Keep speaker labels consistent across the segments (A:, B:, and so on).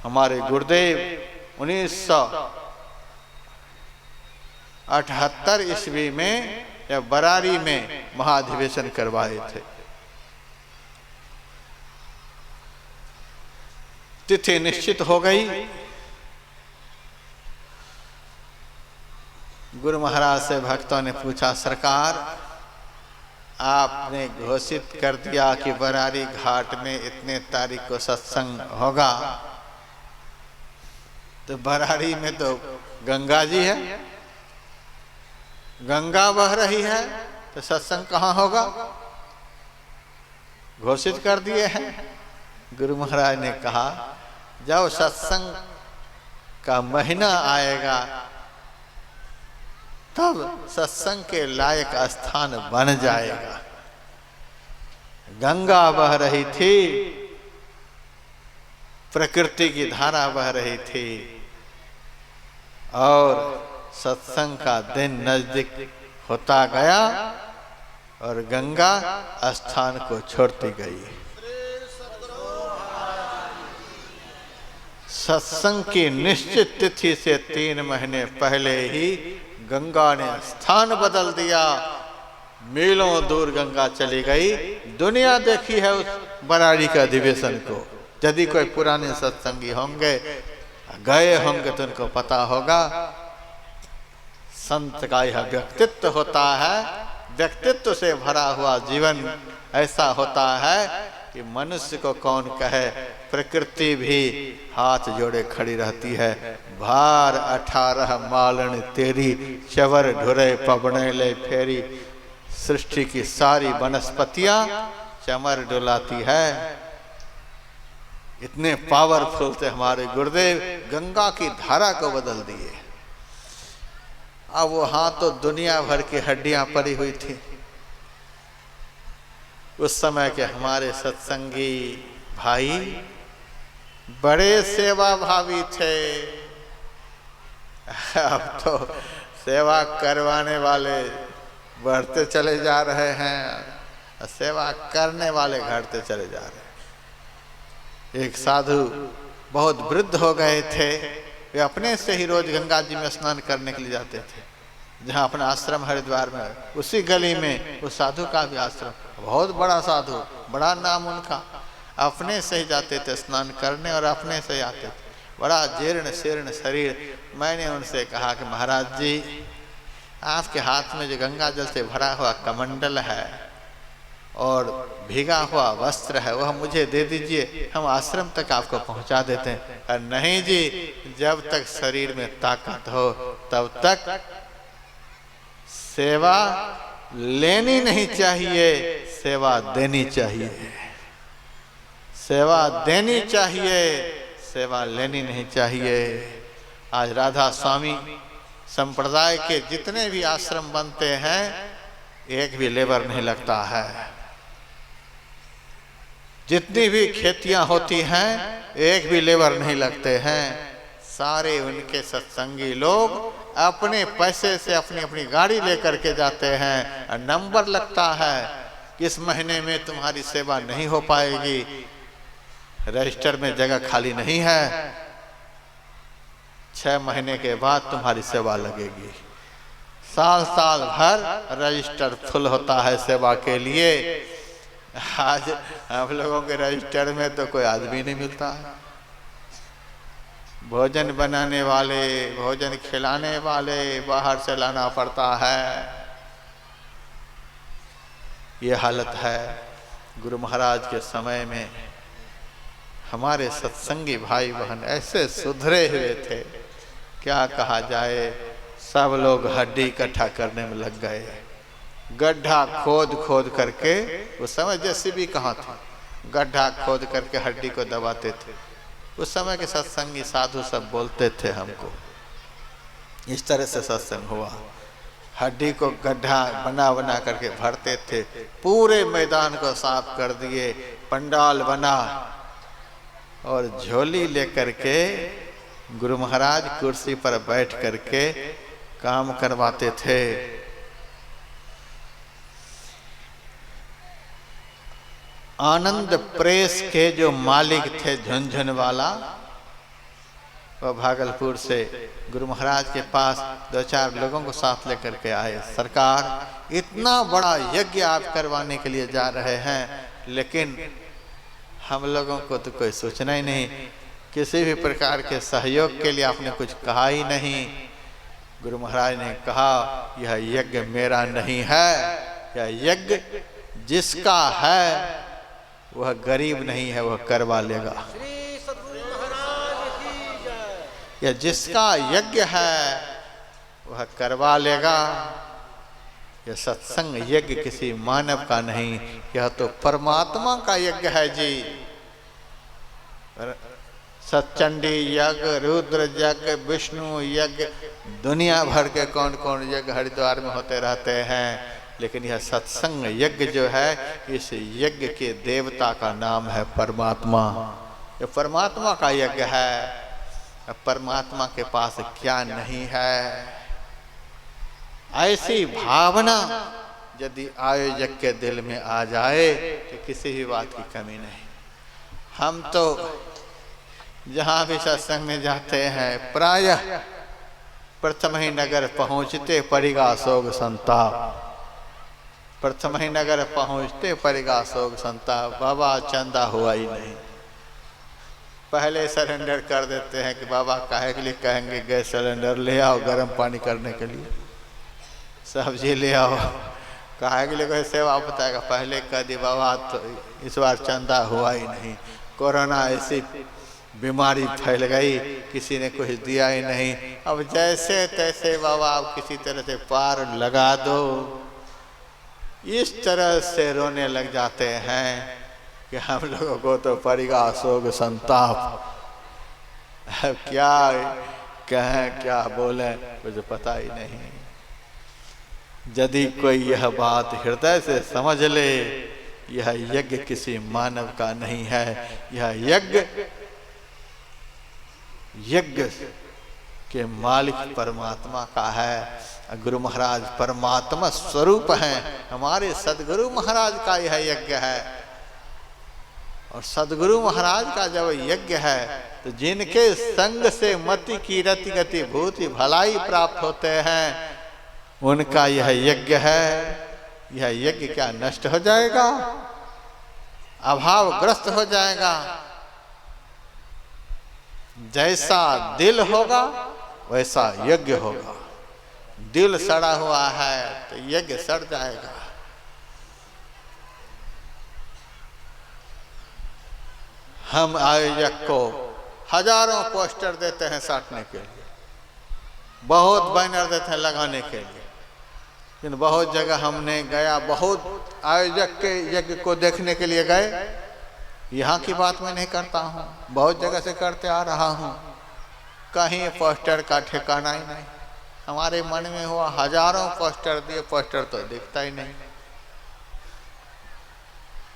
A: हमारे गुरुदेव 1978 ईस्वी में या बरारी में महाधिवेशन करवाए थे। तिथि निश्चित हो गई। गुरु महाराज से भक्तों ने पूछा, सरकार आपने घोषित कर दिया कि बरारी घाट में इतने तारीख को सत्संग होगा, तो बरारी में तो गंगा जी है, गंगा बह रही है, तो सत्संग कहाँ होगा? घोषित कर दिए हैं। गुरु महाराज ने कहा, जब सत्संग का महीना आएगा तब सत्संग के लायक स्थान बन जाएगा। गंगा बह रही थी, प्रकृति की धारा बह रही थी और सत्संग का दिन नजदीक होता गया और गंगा स्थान को छोड़ती गई। सत्संग की निश्चित तिथि से 3 महीने पहले ही गंगा ने स्थान बदल दिया। मीलों दूर गंगा चली गई। दुनिया देखी है उस बरारी का अधिवेशन को। यदि कोई पुराने सत्संगी होंगे, गए होंगे तो उनको पता होगा। संत का यह व्यक्तित्व होता है। व्यक्तित्व से भरा हुआ जीवन ऐसा होता है कि मनुष्य को कौन कहे। प्रकृति भी हाथ जोड़े खड़ी रहती है। भार 18 मालन तेरी, चवर ढुरे पवने ले फेरी। सृष्टि की सारी वनस्पतियां चमर डुलाती है। इतने पावरफुल थे हमारे गुरुदेव, गंगा की धारा को बदल दिए। अब वहां तो दुनिया भर की हड्डियां पड़ी हुई थी। उस समय के हमारे सत्संगी भाई बड़े सेवा भावी थे। अब तो सेवा करवाने वाले बढ़ते चले जा रहे हैं, सेवा करने वाले घटते चले जा रहे हैं। एक साधु बहुत वृद्ध हो गए थे। वे अपने से ही रोज गंगा जी में स्नान करने के लिए जाते थे। जहाँ अपना आश्रम हरिद्वार में, उसी गली में उस साधु का भी आश्रम, बहुत बड़ा साधु, बड़ा नाम उनका। अपने से ही जाते थे स्नान करने और अपने से ही आते थे। बड़ा जीर्ण शीर्ण शरीर। मैंने उनसे कहा कि महाराज जी, आपके हाथ में जो गंगा जल से भरा हुआ कमंडल है और भीगा हुआ वस्त्र है, वह मुझे दे दीजिए, हम आश्रम तक आपको पहुंचा देते हैं। और नहीं जी, जब तक शरीर में ताकत हो तब तक सेवा लेनी नहीं चाहिए, सेवा देनी चाहिए। सेवा देनी चाहिए, सेवा लेनी नहीं चाहिए। आज राधा स्वामी संप्रदाय के जितने भी आश्रम बनते हैं, एक भी लेबर नहीं लगता है। जितनी भी खेतियां होती हैं, एक भी लेबर नहीं लगते हैं। सारे उनके सत्संगी लोग अपने पैसे से अपनी अपनी गाड़ी लेकर के जाते हैं और नंबर लगता है, इस महीने में तुम्हारी सेवा नहीं हो पाएगी, रजिस्टर में जगह खाली नहीं है, 6 महीने के बाद तुम्हारी सेवा लगेगी। साल साल भर रजिस्टर फुल होता है सेवा के लिए। आज हम लोगों के रजिस्टर में तो कोई आदमी नहीं मिलता है। भोजन बनाने वाले, भोजन खिलाने वाले बाहर से लाना पड़ता है। ये हालत है। गुरु महाराज के समय में हमारे सत्संगी भाई बहन ऐसे सुधरे हुए थे, क्या कहा जाए। सब लोग हड्डी इकट्ठा करने में लग गए। गड्ढा खोद खोद करके, उस समय जेसीबी कहाँ था, गड्ढा खोद करके हड्डी को दबाते थे। उस समय के सत्संगी साधु सब बोलते थे हमको। इस तरह से सत्संग हुआ। हड्डी को गड्ढा बना बना करके भरते थे। पूरे मैदान को साफ कर दिए, पंडाल बना और झोली लेकर के गुरु महाराज कुर्सी पर बैठ करके काम करवाते थे। आनंद प्रेस के जो मालिक थे झुनझुन वाला, वह भागलपुर से गुरु महाराज के पास 2-4 लोगों को साथ लेकर के आए। सरकार, इतना बड़ा यज्ञ आप करवाने के लिए जा रहे हैं, लेकिन हम लोगों को तो कोई सूचना ही नहीं, किसी भी प्रकार के सहयोग के लिए आपने कुछ कहा ही नहीं। गुरु महाराज ने कहा, यह यज्ञ मेरा नहीं है, यह यज्ञ जिसका है वह गरीब नहीं है, वह करवा लेगा। यह जिसका यज्ञ है वह करवा लेगा। यह सत्संग यज्ञ किसी मानव का नहीं, यह तो परमात्मा का यज्ञ है जी। सतचंडी यज्ञ, रुद्र यज्ञ, विष्णु यज्ञ, दुनिया भर के कौन कौन यज्ञ हरिद्वार में होते रहते हैं, लेकिन यह सत्संग यज्ञ जो है, इस यज्ञ के देवता का नाम है परमात्मा। यह परमात्मा का यज्ञ है। परमात्मा के पास क्या नहीं है? ऐसी भावना यदि आयोजक के दिल में आ जाए तो किसी भी बात की कमी नहीं। हम तो जहाँ भी सत्संग में जाते हैं, प्रायः प्रथम ही नगर पहुँचते पड़ेगा सोग संताप। प्रथम ही नगर पहुँचते पड़ेगा सोग संताप। बाबा चंदा हुआ ही नहीं। पहले सरेंडर कर देते हैं कि बाबा काहे के लिए कहेंगे, गैस सिलेंडर ले आओ गर्म पानी करने के लिए, सब्जी ले आओ, काहे के लिए कोई सेवा बताएगा। पहले कह दी बाबा, तो इस बार चंदा हुआ ही नहीं। कोरोना ऐसी बीमारी फैल गई, किसी ने कुछ दिया ही नहीं। अब जैसे तैसे बाबा आप किसी तरह से पार लगा दो, इस तरह से रोने लग जाते हैं कि हम लोगों को तो पड़ेगा शोक संताप। अब क्या कहें, क्या बोलें, कुछ पता ही नहीं। यदि कोई यह बात हृदय से समझ ले, यह यज्ञ किसी मानव का नहीं है, यह यज्ञ के मालिक परमात्मा का है। गुरु महाराज परमात्मा स्वरूप हैं। हमारे सदगुरु महाराज का यह यज्ञ है। और सदगुरु महाराज का जब यज्ञ है तो जिनके संग से मति की रति गति भूति भलाई प्राप्त होते हैं, उनका यह यज्ञ है। यह यज्ञ क्या नष्ट हो जाएगा? अभावग्रस्त हो जाएगा। जैसा दिल होगा वैसा यज्ञ होगा। दिल सड़ा हुआ है तो यज्ञ सड़ जाएगा। हम आयोजक को हजारों पोस्टर देते हैं साटने के लिए, बहुत बैनर देते हैं लगाने के लिए, लेकिन बहुत जगह हमने गया, बहुत आयोजक के यज्ञ को देखने के लिए गए। यहाँ की बात मैं नहीं करता हूँ, बहुत जगह से करते आ रहा हूँ। कहीं पोस्टर का ठिकाना ही नहीं। हमारे मन में हुआ हजारों पोस्टर दिए, पोस्टर तो दिखता ही नहीं।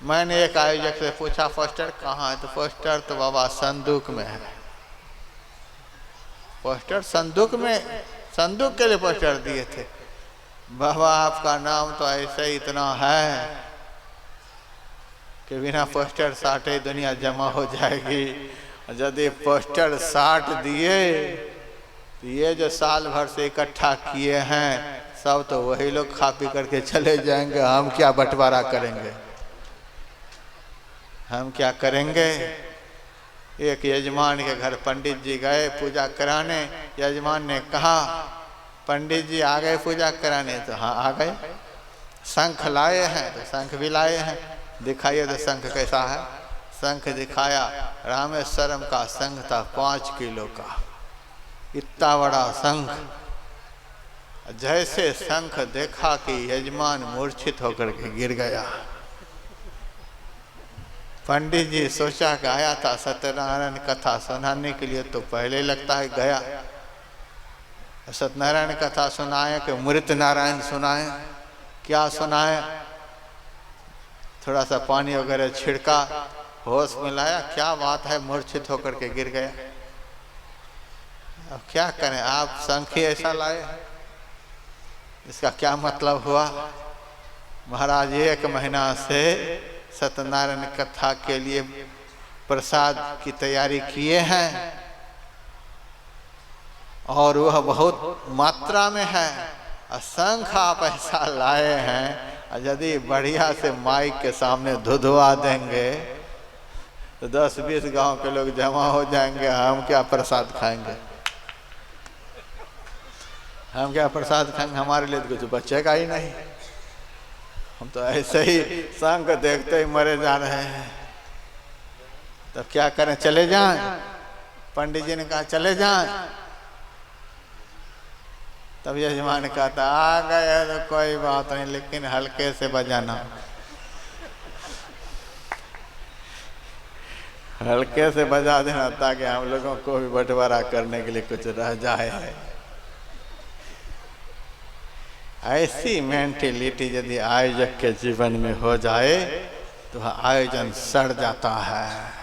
A: मैंने एक आयोजक से पूछा पोस्टर कहाँ है, तो पोस्टर तो बाबा संदूक में है। पोस्टर संदूक में, संदूक के लिए पोस्टर दिए थे। बाबा आपका नाम तो ऐसे ही इतना है कि बिना पोस्टर साटे दुनिया जमा हो जाएगी। यदि पोस्टर साट दिए तो ये जो साल भर से इकट्ठा किए हैं सब तो वही लोग खा पी करके चले जाएंगे। हम क्या बंटवारा करेंगे? हम क्या करेंगे? एक यजमान के घर पंडित जी गए पूजा कराने। यजमान ने कहा पंडित जी आ गए पूजा कराने, तो हाँ आ गए। शंख लाए हैं, तो शंख भी लाए हैं, दिखाइए तो शंख कैसा है। शंख दिखाया, रामेश्वरम का शंख था 5 किलो का, इतना बड़ा शंख। जैसे शंख देखा कि यजमान मूर्छित होकर के गिर गया। पंडित जी सोचा कि आया था सत्यनारायण कथा सुनाने के लिए, तो पहले लगता है गया। सत्यनारायण कथा सुनाए कि मृत नारायण सुनाए, क्या सुनाए? थोड़ा सा पानी वगैरह छिड़का, होश में लाया, क्या बात है, मूर्छित होकर के गिर गया। अब क्या करें, आप शंख ही ऐसा लाए, इसका क्या मतलब हुआ? महाराज 1 महीना से सत्यनारायण कथा के लिए प्रसाद की तैयारी किए हैं, और वह बहुत मात्रा में है। असंख्य आप ऐसा लाए हैं, यदि बढ़िया से माइक के सामने धुधवा देंगे तो 10-20 गांव के लोग जमा हो जाएंगे। हम क्या प्रसाद खाएंगे? हम क्या प्रसाद खाएंगे? हमारे लिए तो कुछ बचेगा ही नहीं। हम तो ऐसे ही संग देखते ही मरे जा रहे हैं। तब क्या करें? चले जाएं? पंडित जी ने कहा चले जाएं। तब यजमान कहता आ गए तो कोई बात नहीं, लेकिन हल्के से बजाना, हल्के से बजा देना, ताकि हम लोगों को भी बंटवारा करने के लिए कुछ रह जाए। ऐसी मेंटेलिटी यदि आयोजक के जीवन में हो जाए तो आयोजन सड़ जाता है।